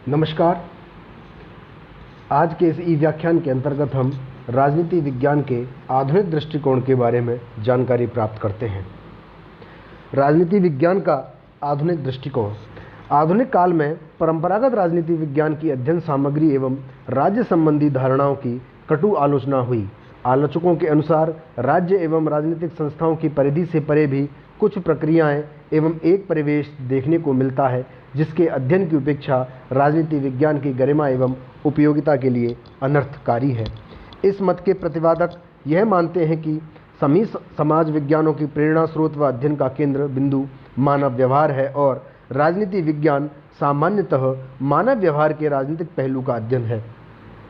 नमस्कार। आज के इस ई व्याख्यान के अंतर्गत हम राजनीति विज्ञान के आधुनिक दृष्टिकोण के बारे में जानकारी प्राप्त करते हैं। राजनीति विज्ञान का आधुनिक दृष्टिकोण। आधुनिक काल में परंपरागत राजनीति विज्ञान की अध्ययन सामग्री एवं राज्य संबंधी धारणाओं की कटु आलोचना हुई। आलोचकों के अनुसार राज्य एवं राजनीतिक संस्थाओं की परिधि से परे भी कुछ प्रक्रियाएं एवं एक परिवेश देखने को मिलता है जिसके अध्ययन की उपेक्षा राजनीति विज्ञान की गरिमा एवं उपयोगिता के लिए अनर्थकारी है। इस मत के प्रतिवादक यह मानते हैं कि सभी समाज विज्ञानों की प्रेरणा स्रोत व अध्ययन का केंद्र बिंदु मानव व्यवहार है और राजनीति विज्ञान सामान्यतः मानव व्यवहार के राजनीतिक पहलू का अध्ययन है।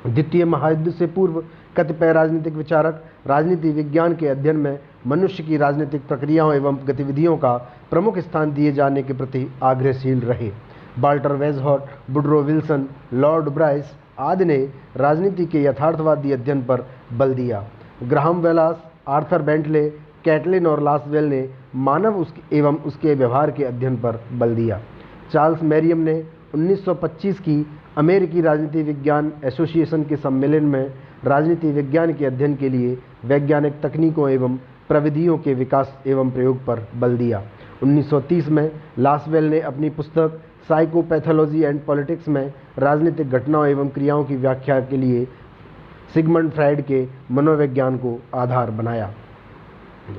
द्वितीय महायुद्ध से पूर्व कतिपय राजनीतिक विचारक राजनीति विज्ञान के अध्ययन में मनुष्य की राजनीतिक प्रक्रियाओं एवं गतिविधियों का प्रमुख स्थान दिए जाने के प्रति आग्रहशील रहे। Walter Bagehot, Woodrow Wilson, Lord Bryce आदि ने राजनीति के यथार्थवादी अध्ययन पर बल दिया। Graham Wallas, Arthur Bentley, Catlin और लासवेल ने मानव एवं उसके व्यवहार के अध्ययन पर बल दिया। चार्ल्स मैरियम ने 1925 की अमेरिकी राजनीति विज्ञान एसोसिएशन के सम्मेलन में राजनीति विज्ञान के अध्ययन के लिए वैज्ञानिक तकनीकों एवं प्रविधियों के विकास एवं प्रयोग पर बल दिया। 1930 में लासवेल ने अपनी पुस्तक साइकोपैथोलॉजी एंड पॉलिटिक्स में राजनीतिक घटनाओं एवं क्रियाओं की व्याख्या के लिए सिगमंड फ्राइड के मनोविज्ञान को आधार बनाया।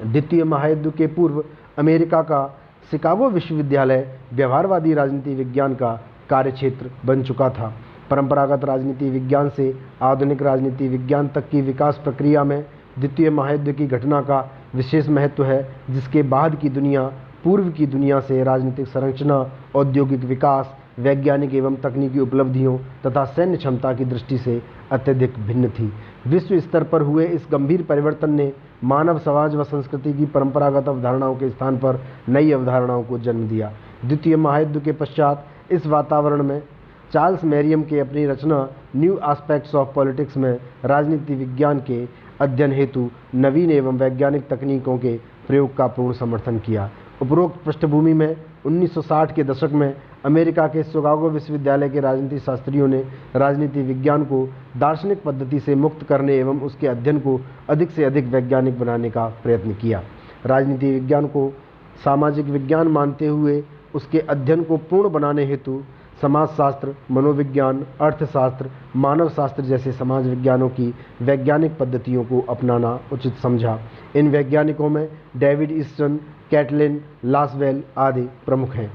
द्वितीय महायुद्ध के पूर्व अमेरिका का शिकागो विश्वविद्यालय व्यवहारवादी राजनीति विज्ञान का कार्यक्षेत्र बन चुका था। परंपरागत राजनीति विज्ञान से आधुनिक राजनीति विज्ञान तक की विकास प्रक्रिया में द्वितीय महायुद्ध की घटना का विशेष महत्व है, जिसके बाद की दुनिया पूर्व की दुनिया से राजनीतिक संरचना, औद्योगिक विकास, वैज्ञानिक एवं तकनीकी उपलब्धियों तथा सैन्य क्षमता की दृष्टि से अत्यधिक भिन्न थी। विश्व स्तर पर हुए इस गंभीर परिवर्तन ने मानव समाज व संस्कृति की परंपरागत अवधारणाओं के स्थान पर नई अवधारणाओं को जन्म दिया। द्वितीय महायुद्ध के पश्चात इस वातावरण में चार्ल्स मैरियम के अपनी रचना न्यू एस्पेक्ट्स ऑफ पॉलिटिक्स में राजनीति विज्ञान के अध्ययन हेतु नवीन एवं वैज्ञानिक तकनीकों के प्रयोग का पूर्ण समर्थन किया। उपरोक्त पृष्ठभूमि में 1960 के दशक में अमेरिका के शिकागो विश्वविद्यालय के राजनीति शास्त्रियों ने राजनीति विज्ञान को दार्शनिक पद्धति से मुक्त करने एवं उसके अध्ययन को अधिक से अधिक वैज्ञानिक बनाने का प्रयत्न किया। राजनीति विज्ञान को सामाजिक विज्ञान मानते हुए उसके अध्ययन को पूर्ण बनाने हेतु समाजशास्त्र, मनोविज्ञान, अर्थशास्त्र, मानव शास्त्र जैसे समाज विज्ञानों की वैज्ञानिक पद्धतियों को अपनाना उचित समझा। इन वैज्ञानिकों में डेविड ईस्टन, कैटलिन, लासवेल आदि प्रमुख हैं।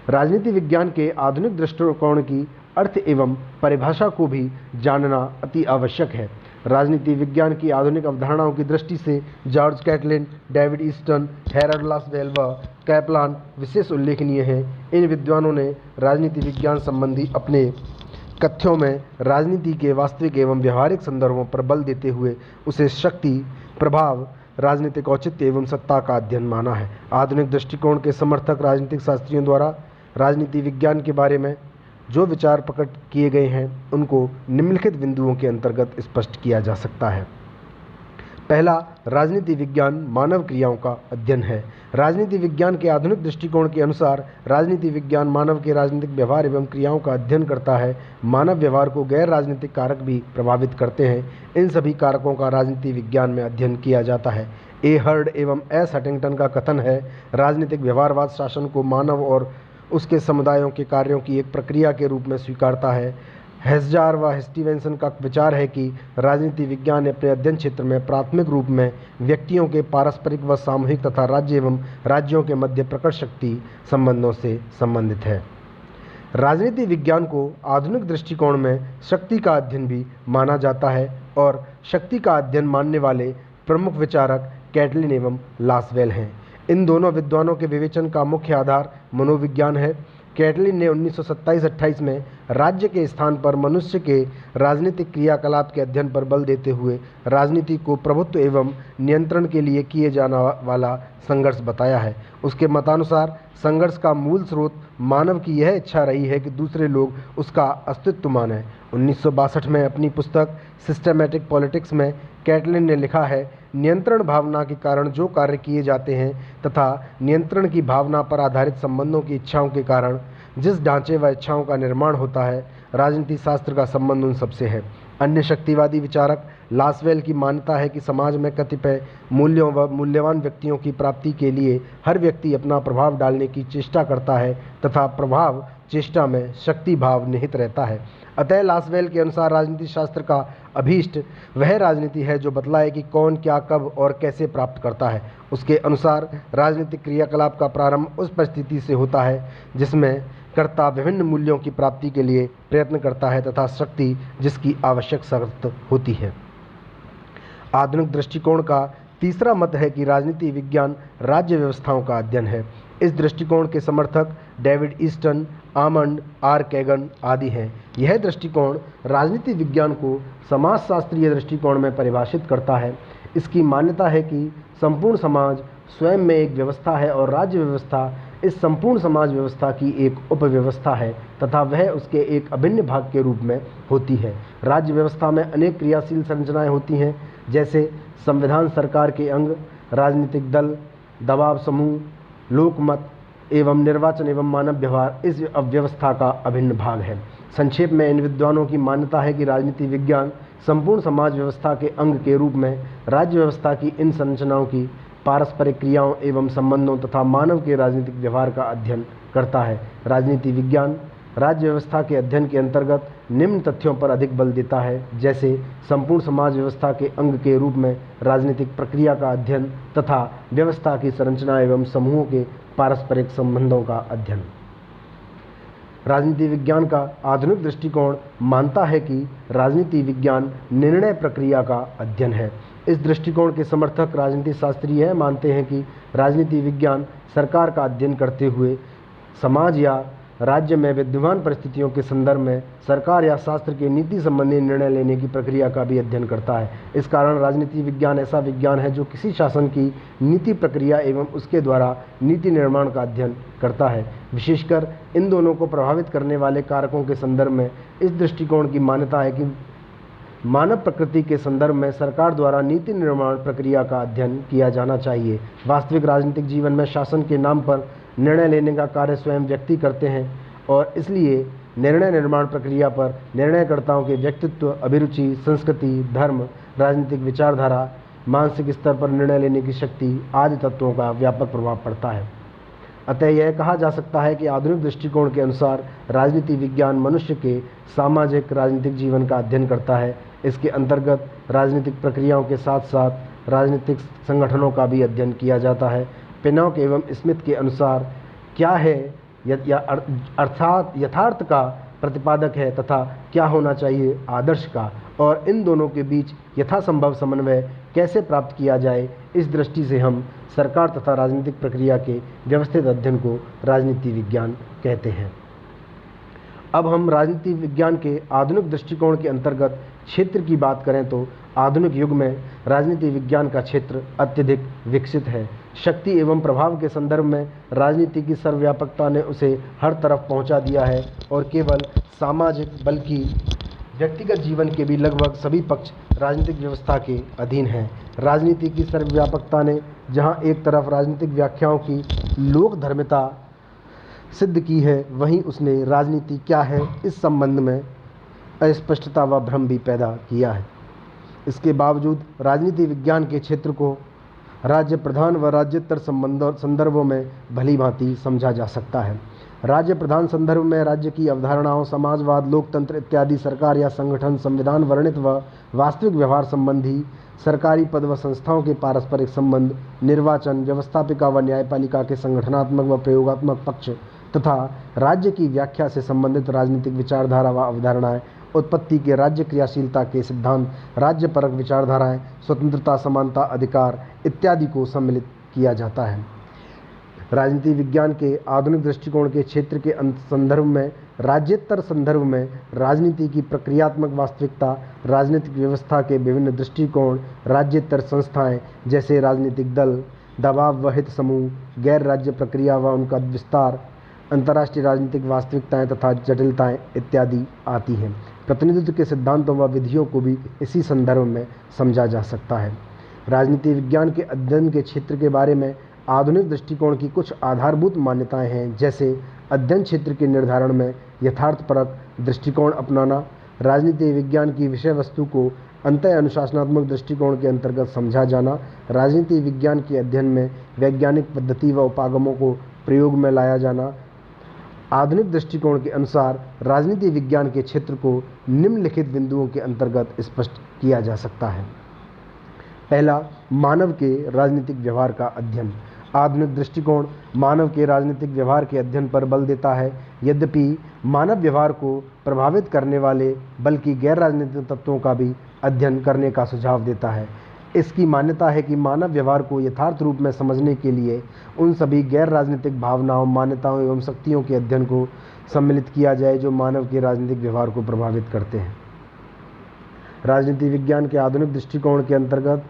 राजनीति विज्ञान के आधुनिक दृष्टिकोण की अर्थ एवं परिभाषा को भी जानना अति आवश्यक है। राजनीति विज्ञान की आधुनिक अवधारणाओं की दृष्टि से George Catlin, David Easton, Harold Lasswell व कैपलान विशेष उल्लेखनीय हैं। इन विद्वानों ने राजनीति विज्ञान संबंधी अपने कथ्यों में राजनीति के वास्तविक एवं व्यवहारिक संदर्भों पर बल देते हुए उसे शक्ति, प्रभाव, राजनीतिक औचित्य एवं सत्ता का अध्ययन माना है। आधुनिक दृष्टिकोण के समर्थक राजनीतिक शास्त्रियों द्वारा राजनीति विज्ञान के बारे में जो विचार प्रकट किए गए हैं उनको निम्नलिखित बिंदुओं के अंतर्गत स्पष्ट किया जा सकता है। पहला, राजनीति विज्ञान मानव क्रियाओं का अध्ययन है। राजनीति विज्ञान के आधुनिक दृष्टिकोण के अनुसार राजनीति विज्ञान मानव के राजनीतिक व्यवहार एवं क्रियाओं का अध्ययन करता है। मानव व्यवहार को गैर राजनीतिक कारक भी प्रभावित करते हैं। इन सभी कारकों का राजनीति विज्ञान में अध्ययन किया जाता है। ए हर्ड एवं एस हटिंगटन का कथन है, राजनीतिक व्यवहारवाद शासन को मानव और उसके समुदायों के कार्यों की एक प्रक्रिया के रूप में स्वीकारता है। हेस्जार व स्टीवेंसन का विचार है कि राजनीति विज्ञान अपने अध्ययन क्षेत्र में प्राथमिक रूप में व्यक्तियों के पारस्परिक व सामूहिक तथा राज्य एवं राज्यों के मध्य प्रकट शक्ति संबंधों से संबंधित है। राजनीति विज्ञान को आधुनिक दृष्टिकोण में शक्ति का अध्ययन भी माना जाता है और शक्ति का अध्ययन मानने वाले प्रमुख विचारक कैटलिन एवं लासवेल हैं। इन दोनों विद्वानों के विवेचन का मुख्य आधार मनोविज्ञान है। कैटलिन ने 1927-28 में राज्य के स्थान पर मनुष्य के राजनीतिक क्रियाकलाप के अध्ययन पर बल देते हुए राजनीति को प्रभुत्व एवं नियंत्रण के लिए किए जाने वाला संघर्ष बताया है। उसके मतानुसार संघर्ष का मूल स्रोत मानव की यह इच्छा रही है कि दूसरे लोग उसका अस्तित्व माने। 1962 में अपनी पुस्तक सिस्टमैटिक पॉलिटिक्स में कैटलिन ने लिखा है, नियंत्रण भावना के कारण जो कार्य किए जाते हैं तथा नियंत्रण की भावना पर आधारित संबंधों की इच्छाओं के कारण जिस ढांचे व इच्छाओं का निर्माण होता है, राजनीति शास्त्र का संबंध उन सबसे है। अन्य शक्तिवादी विचारक लासवेल की मान्यता है कि समाज में कतिपय मूल्यों व मूल्यवान व्यक्तियों की प्राप्ति के लिए हर व्यक्ति अपना प्रभाव डालने की चेष्टा करता है तथा प्रभाव चेष्टा में शक्ति भाव निहित रहता है। अतः लासवेल के अनुसार राजनीति शास्त्र का अभीष्ट वह राजनीति है जो बतलाए कि कौन क्या कब और कैसे प्राप्त करता है। उसके अनुसार राजनीतिक क्रियाकलाप का प्रारंभ उस परिस्थिति से होता है जिसमें कर्ता विभिन्न मूल्यों की प्राप्ति के लिए प्रयत्न करता है तथा शक्ति जिसकी आवश्यक शर्त होती है। आधुनिक दृष्टिकोण का तीसरा मत है कि राजनीति विज्ञान राज्य व्यवस्थाओं का अध्ययन है। इस दृष्टिकोण के समर्थक डेविड ईस्टन, आमंड, आर कैगन आदि हैं। यह दृष्टिकोण राजनीति विज्ञान को समाजशास्त्रीय दृष्टिकोण में परिभाषित करता है। इसकी मान्यता है कि संपूर्ण समाज स्वयं में एक व्यवस्था है और राज्य व्यवस्था इस संपूर्ण समाज व्यवस्था की एक उपव्यवस्था है तथा वह उसके एक अभिन्न भाग के रूप में होती है। राज्य व्यवस्था में अनेक क्रियाशील संरचनाएं होती हैं, जैसे संविधान, सरकार के अंग, राजनीतिक दल, दबाव समूह, लोकमत एवं निर्वाचन एवं मानव व्यवहार इस व्यवस्था का अभिन्न भाग है। संक्षेप में इन विद्वानों की मान्यता है कि राजनीति विज्ञान संपूर्ण समाज व्यवस्था के अंग के रूप में राज्य व्यवस्था की इन संरचनाओं की पारस्परिक क्रियाओं एवं संबंधों तथा मानव के राजनीतिक व्यवहार का अध्ययन करता है। राजनीति विज्ञान राज्य व्यवस्था के अध्ययन के अंतर्गत निम्न तथ्यों पर अधिक बल देता है, जैसे संपूर्ण समाज व्यवस्था के अंग के रूप में राजनीतिक प्रक्रिया का अध्ययन तथा व्यवस्था की संरचना एवं समूहों के पारस्परिक संबंधों का अध्ययन। राजनीति विज्ञान का आधुनिक दृष्टिकोण मानता है कि राजनीति विज्ञान निर्णय प्रक्रिया का अध्ययन है। इस दृष्टिकोण के समर्थक राजनीति शास्त्री यह मानते हैं कि राजनीति विज्ञान सरकार का अध्ययन करते हुए समाज या राज्य में विद्यमान परिस्थितियों के संदर्भ में सरकार या शास्त्र के नीति संबंधी निर्णय लेने की प्रक्रिया का भी अध्ययन करता है। इस कारण राजनीति विज्ञान ऐसा विज्ञान है जो किसी शासन की नीति प्रक्रिया एवं उसके द्वारा नीति निर्माण का अध्ययन करता है। विशेषकर इन दोनों को प्रभावित करने वाले कारकों के संदर्भ में इस दृष्टिकोण की मान्यता है कि मानव प्रकृति के संदर्भ में सरकार द्वारा नीति निर्माण प्रक्रिया का अध्ययन किया जाना चाहिए। वास्तविक राजनीतिक जीवन में शासन के नाम पर निर्णय लेने का कार्य स्वयं व्यक्ति करते हैं और इसलिए निर्णय निर्माण प्रक्रिया पर निर्णयकर्ताओं के व्यक्तित्व, अभिरुचि, संस्कृति, धर्म, राजनीतिक विचारधारा, मानसिक स्तर पर निर्णय लेने की शक्ति आदि तत्वों का व्यापक प्रभाव पड़ता है। अतः यह कहा जा सकता है कि आधुनिक दृष्टिकोण के अनुसार राजनीति विज्ञान मनुष्य के सामाजिक राजनीतिक जीवन का अध्ययन करता है। इसके अंतर्गत राजनीतिक प्रक्रियाओं के साथ साथ राजनीतिक संगठनों का भी अध्ययन किया जाता है। पिनॉक एवं स्मिथ के अनुसार क्या है अर्थात यथार्थ का प्रतिपादक है तथा क्या होना चाहिए आदर्श का, और इन दोनों के बीच यथासंभव समन्वय कैसे प्राप्त किया जाए, इस दृष्टि से हम सरकार तथा राजनीतिक प्रक्रिया के व्यवस्थित अध्ययन को राजनीति विज्ञान कहते हैं। अब हम राजनीति विज्ञान के आधुनिक दृष्टिकोण के अंतर्गत क्षेत्र की बात करें तो आधुनिक युग में राजनीति विज्ञान का क्षेत्र अत्यधिक विकसित है। शक्ति एवं प्रभाव के संदर्भ में राजनीति की सर्वव्यापकता ने उसे हर तरफ पहुंचा दिया है और केवल सामाजिक बल्कि व्यक्तिगत जीवन के भी लगभग सभी पक्ष राजनीतिक व्यवस्था के अधीन हैं। राजनीति की सर्वव्यापकता ने जहां एक तरफ राजनीतिक व्याख्याओं की लोकधर्मिता सिद्ध की है, वहीं उसने राजनीति क्या है इस संबंध में अस्पष्टता व भ्रम भी पैदा किया है। इसके बावजूद राजनीति विज्ञान के क्षेत्र को राज्य प्रधान व राज्येतर संदर्भों में भली भांति समझा जा सकता है। राज्य प्रधान संदर्भ में राज्य की अवधारणाओं, समाजवाद, लोकतंत्र इत्यादि सरकार या संगठन, संविधान वर्णित व वास्तविक व्यवहार संबंधी सरकारी पद व संस्थाओं के पारस्परिक संबंध, निर्वाचन, व्यवस्थापिका व न्यायपालिका के संगठनात्मक व प्रयोगात्मक पक्ष तथा राज्य की व्याख्या से संबंधित राजनीतिक विचारधारा व अवधारणाएं, उत्पत्ति के राज्य क्रियाशीलता के सिद्धांत, राज्य परक विचारधाराएं, स्वतंत्रता, समानता, अधिकार इत्यादि को सम्मिलित किया जाता है। राजनीति विज्ञान के आधुनिक दृष्टिकोण के क्षेत्र के संदर्भ में राज्येतर संदर्भ में राजनीति की प्रक्रियात्मक वास्तविकता, राजनीतिक व्यवस्था के विभिन्न दृष्टिकोण, राज्येतर संस्थाएं जैसे राजनीतिक दल, दबाव व हित समूह, गैर राज्य प्रक्रिया व उनका विस्तार, अंतर्राष्ट्रीय राजनीतिक वास्तविकताएं तथा जटिलताएं इत्यादि आती हैं। प्रतिनिधित्व के सिद्धांतों व विधियों को भी इसी संदर्भ में समझा जा सकता है। राजनीति विज्ञान के अध्ययन के क्षेत्र के बारे में आधुनिक दृष्टिकोण की कुछ आधारभूत मान्यताएं हैं, जैसे अध्ययन क्षेत्र के निर्धारण में यथार्थपरक दृष्टिकोण अपनाना, राजनीति विज्ञान की विषय वस्तु को अंतः अनुशासनात्मक दृष्टिकोण के अंतर्गत समझा जाना, राजनीति विज्ञान के अध्ययन में वैज्ञानिक पद्धति व उपागमों को प्रयोग में लाया जाना। आधुनिक दृष्टिकोण के अनुसार राजनीति विज्ञान के क्षेत्र को निम्नलिखित बिंदुओं के अंतर्गत स्पष्ट किया जा सकता है। पहला, मानव के राजनीतिक व्यवहार का अध्ययन। आधुनिक दृष्टिकोण मानव के राजनीतिक व्यवहार के अध्ययन पर बल देता है। यद्यपि मानव व्यवहार को प्रभावित करने वाले बल्कि गैर राजनीतिक तत्वों का भी अध्ययन करने का सुझाव देता है। इसकी मान्यता है कि मानव व्यवहार को यथार्थ रूप में समझने के लिए उन सभी गैर राजनीतिक भावनाओं, मान्यताओं एवं शक्तियों के अध्ययन को सम्मिलित किया जाए जो मानव के राजनीतिक व्यवहार को प्रभावित करते हैं। राजनीति विज्ञान के आधुनिक दृष्टिकोण के अंतर्गत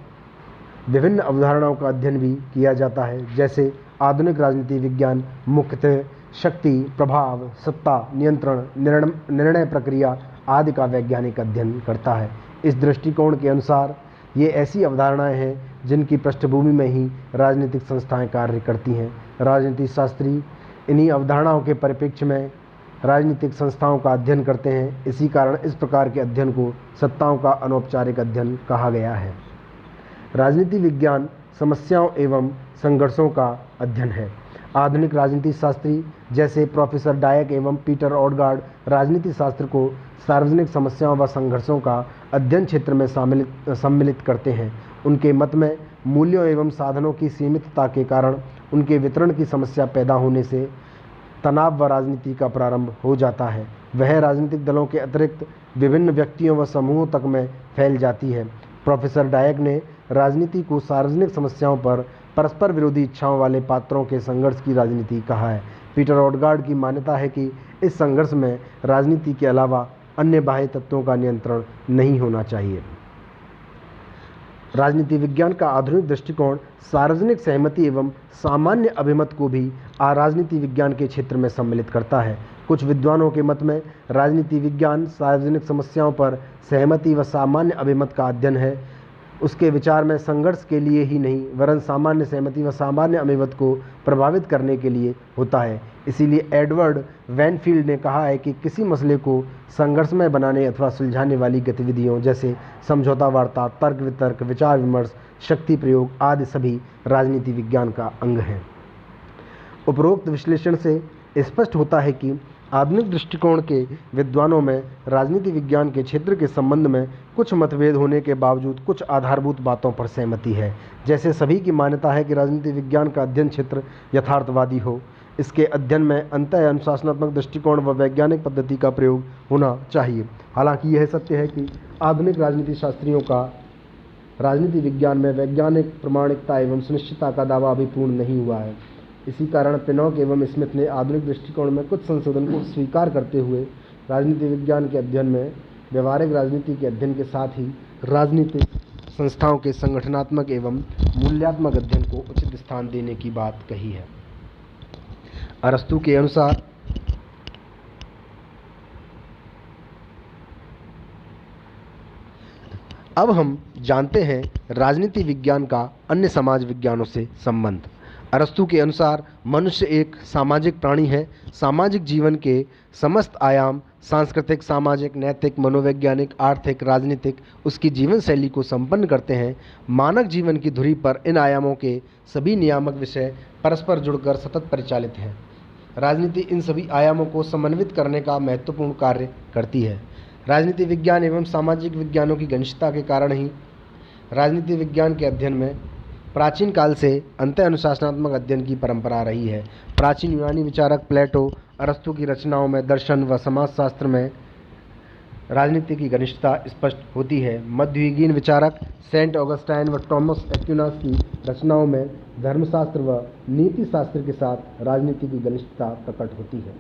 विभिन्न अवधारणाओं का अध्ययन भी किया जाता है। जैसे आधुनिक राजनीति विज्ञान मुख्यतः शक्ति, प्रभाव, सत्ता, नियंत्रण, निर्णय प्रक्रिया आदि का वैज्ञानिक अध्ययन करता है। इस दृष्टिकोण के अनुसार ये ऐसी अवधारणाएं हैं जिनकी पृष्ठभूमि में ही राजनीतिक संस्थाएं कार्य करती हैं। राजनीति शास्त्री इन्हीं अवधारणाओं के परिप्रेक्ष्य में राजनीतिक संस्थाओं का अध्ययन करते हैं। इसी कारण इस प्रकार के अध्ययन को सत्ताओं का अनौपचारिक अध्ययन कहा गया है। राजनीति विज्ञान समस्याओं एवं संघर्षों का अध्ययन है। आधुनिक राजनीति शास्त्री जैसे प्रोफेसर डायक एवं पीटर ऑडगार्ड राजनीति शास्त्र को सार्वजनिक समस्याओं व संघर्षों का अध्ययन क्षेत्र में सम्मिलित करते हैं। उनके मत में मूल्यों एवं साधनों की सीमितता के कारण उनके वितरण की समस्या पैदा होने से तनाव व राजनीति का प्रारंभ हो जाता है। वह राजनीतिक दलों के अतिरिक्त विभिन्न व्यक्तियों व समूहों तक में फैल जाती है। प्रोफेसर डायक ने राजनीति को सार्वजनिक समस्याओं पर परस्पर विरोधी इच्छाओं वाले पात्रों के संघर्ष की राजनीति कहा है। पीटर ऑडगार्ड की मान्यता है कि इस संघर्ष में राजनीति के अलावा अन्य बाह्य तत्वों का नियंत्रण नहीं होना चाहिए। राजनीति विज्ञान का आधुनिक दृष्टिकोण सार्वजनिक सहमति एवं सामान्य अभिमत को भी राजनीति विज्ञान के क्षेत्र में सम्मिलित करता है। कुछ विद्वानों के मत में राजनीति विज्ञान सार्वजनिक समस्याओं पर सहमति व सामान्य अभिमत का अध्ययन है। उसके विचार में संघर्ष के लिए ही नहीं वरन सामान्य सहमति व सामान्य अभिमत को प्रभावित करने के लिए होता है। इसीलिए एडवर्ड वैनफील्ड ने कहा है कि किसी मसले को संघर्षमय बनाने अथवा सुलझाने वाली गतिविधियों जैसे समझौता वार्ता, तर्क वितर्क, विचार विमर्श, शक्ति प्रयोग आदि सभी राजनीति विज्ञान का अंग हैं। उपरोक्त विश्लेषण से स्पष्ट होता है कि आधुनिक दृष्टिकोण के विद्वानों में राजनीति विज्ञान के क्षेत्र के संबंध में कुछ मतभेद होने के बावजूद कुछ आधारभूत बातों पर सहमति है। जैसे सभी की मान्यता है कि राजनीति विज्ञान का अध्ययन क्षेत्र यथार्थवादी हो, इसके अध्ययन में अंतः अनुशासनात्मक दृष्टिकोण व वैज्ञानिक पद्धति का प्रयोग होना चाहिए। हालांकि यह सत्य है कि आधुनिक राजनीति शास्त्रियों का राजनीति विज्ञान में वैज्ञानिक प्रमाणिकता एवं सुनिश्चितता का दावा अभी पूर्ण नहीं हुआ है। इसी कारण पिनॉक एवं स्मिथ ने आधुनिक दृष्टिकोण में कुछ संशोधन को स्वीकार करते हुए राजनीति विज्ञान के अध्ययन में व्यवहारिक राजनीति के अध्ययन के साथ ही राजनीतिक संस्थाओं के संगठनात्मक एवं मूल्यात्मक अध्ययन को उचित स्थान देने की बात कही है। अरस्तु के अनुसार अब हम जानते हैं राजनीति विज्ञान का अन्य समाज विज्ञानों से संबंध। अरस्तु के अनुसार मनुष्य एक सामाजिक प्राणी है। सामाजिक जीवन के समस्त आयाम सांस्कृतिक, सामाजिक, नैतिक, मनोवैज्ञानिक, आर्थिक, राजनीतिक उसकी जीवन शैली को संपन्न करते हैं। मानव जीवन की धुरी पर इन आयामों के सभी नियामक विषय परस्पर जुड़कर सतत परिचालित हैं। राजनीति इन सभी आयामों को समन्वित करने का महत्वपूर्ण कार्य करती है। राजनीति विज्ञान एवं सामाजिक विज्ञानों की घनिष्ठता के कारण ही राजनीति विज्ञान के अध्ययन में प्राचीन काल से अंतः अनुशासनात्मक अध्ययन की परंपरा रही है। प्राचीन यूनानी विचारक प्लेटो, अरस्तु की रचनाओं में दर्शन व समाजशास्त्र में राजनीति की घनिष्ठता स्पष्ट होती है। मध्ययुगीन विचारक सेंट ऑगस्टाइन व टॉमस एक्विनास की रचनाओं में धर्मशास्त्र व नीति शास्त्र के साथ राजनीति की घनिष्ठता प्रकट होती है।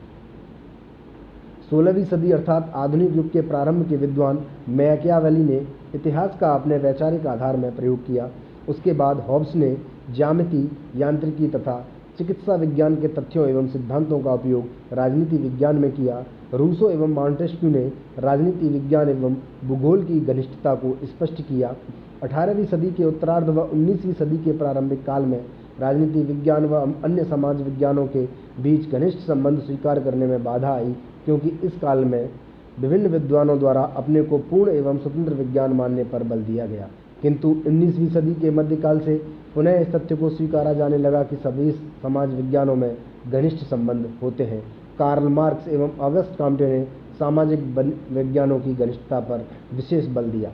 16वीं सदी अर्थात आधुनिक युग के प्रारंभ के विद्वान मैकियावेली ने इतिहास का अपने वैचारिक आधार में प्रयोग किया। उसके बाद हॉब्स ने ज्यामिति, यांत्रिकी तथा चिकित्सा विज्ञान के तथ्यों एवं सिद्धांतों का उपयोग राजनीति विज्ञान में किया। रूसो एवं मॉन्टेस्क्यू ने राजनीति विज्ञान एवं भूगोल की घनिष्ठता को स्पष्ट किया। 18वीं सदी के उत्तरार्ध व 19वीं सदी के प्रारंभिक काल में राजनीति विज्ञान व अन्य समाज विज्ञानों के बीच घनिष्ठ संबंध स्वीकार करने में बाधा आई, क्योंकि इस काल में विभिन्न विद्वानों द्वारा अपने को पूर्ण एवं स्वतंत्र विज्ञान मानने पर बल दिया गया। किंतु 19वीं सदी के मध्यकाल से पुनः इस तथ्य को स्वीकारा जाने लगा कि सभी समाज विज्ञानों में घनिष्ठ संबंध होते हैं। कार्ल मार्क्स एवं ऑगस्ट कॉम्टे ने सामाजिक विज्ञानों की घनिष्ठता पर विशेष बल दिया।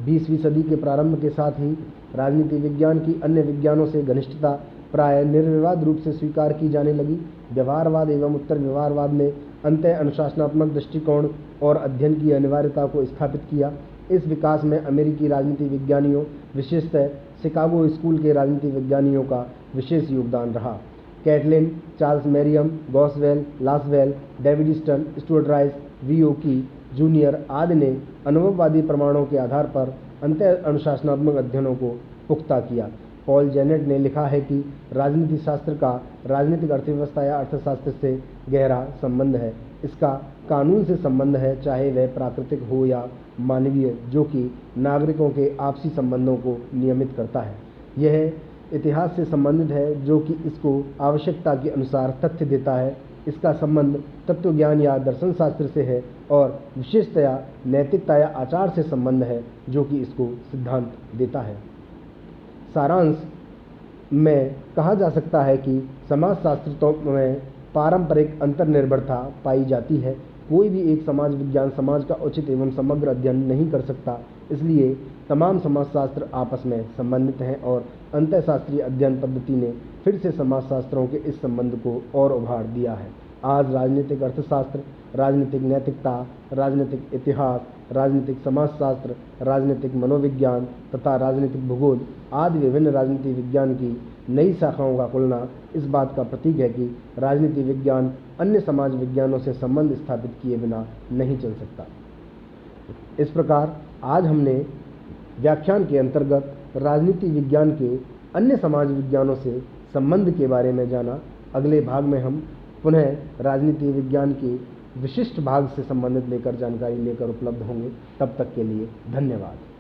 20वीं सदी के प्रारंभ के साथ ही राजनीति विज्ञान की अन्य विज्ञानों से घनिष्ठता प्राय निर्विवाद रूप से स्वीकार की जाने लगी। व्यवहारवाद एवं उत्तर व्यवहारवाद ने अंतः अनुशासनात्मक दृष्टिकोण और अध्ययन की अनिवार्यता को स्थापित किया। इस विकास में अमेरिकी राजनीति विज्ञानियों, विशेषतः शिकागो स्कूल के राजनीति विज्ञानियों का विशेष योगदान रहा। Catlin, Charles Merriam, Gosnell, Lasswell, David Easton, Stuart Rice, V O Key junior आदि ने अनुभववादी प्रमाणों के आधार पर अंतः अनुशासनात्मक अध्ययनों को पुख्ता किया। पॉल जेनेट ने लिखा है कि राजनीति शास्त्र का राजनीतिक अर्थव्यवस्था या अर्थशास्त्र से गहरा संबंध है। इसका कानून से संबंध है, चाहे वह प्राकृतिक हो या मानवीय, जो कि नागरिकों के आपसी संबंधों को नियमित करता है। यह इतिहास से संबंधित है, जो कि इसको आवश्यकता के अनुसार तथ्य देता है। इसका संबंध तत्वज्ञान या दर्शन शास्त्र से है और विशेषतया नैतिकता या आचार से संबंध है, जो कि इसको सिद्धांत देता है। सारांश में कहा जा सकता है कि समाजशास्त्र में पारंपरिक अंतर्निर्भरता पाई जाती है। कोई भी एक समाज विज्ञान समाज का उचित एवं समग्र अध्ययन नहीं कर सकता, इसलिए तमाम समाजशास्त्र आपस में संबंधित हैं और अंतःशास्त्रीय अध्ययन पद्धति ने फिर से समाजशास्त्रों के इस संबंध को और उभार दिया है। आज राजनीतिक अर्थशास्त्र, राजनीतिक नैतिकता, राजनीतिक इतिहास, राजनीतिक समाजशास्त्र, राजनीतिक मनोविज्ञान तथा राजनीतिक भूगोल आदि विभिन्न राजनीति विज्ञान की नई शाखाओं का खुलना इस बात का प्रतीक है कि राजनीति विज्ञान अन्य समाज विज्ञानों से संबंध स्थापित किए बिना नहीं चल सकता। इस प्रकार आज हमने व्याख्यान के अंतर्गत राजनीति विज्ञान के अन्य समाज विज्ञानों से संबंध के बारे में जाना। अगले भाग में हम पुनः राजनीति विज्ञान के विशिष्ट भाग से संबंधित जानकारी लेकर उपलब्ध होंगे। तब तक के लिए धन्यवाद।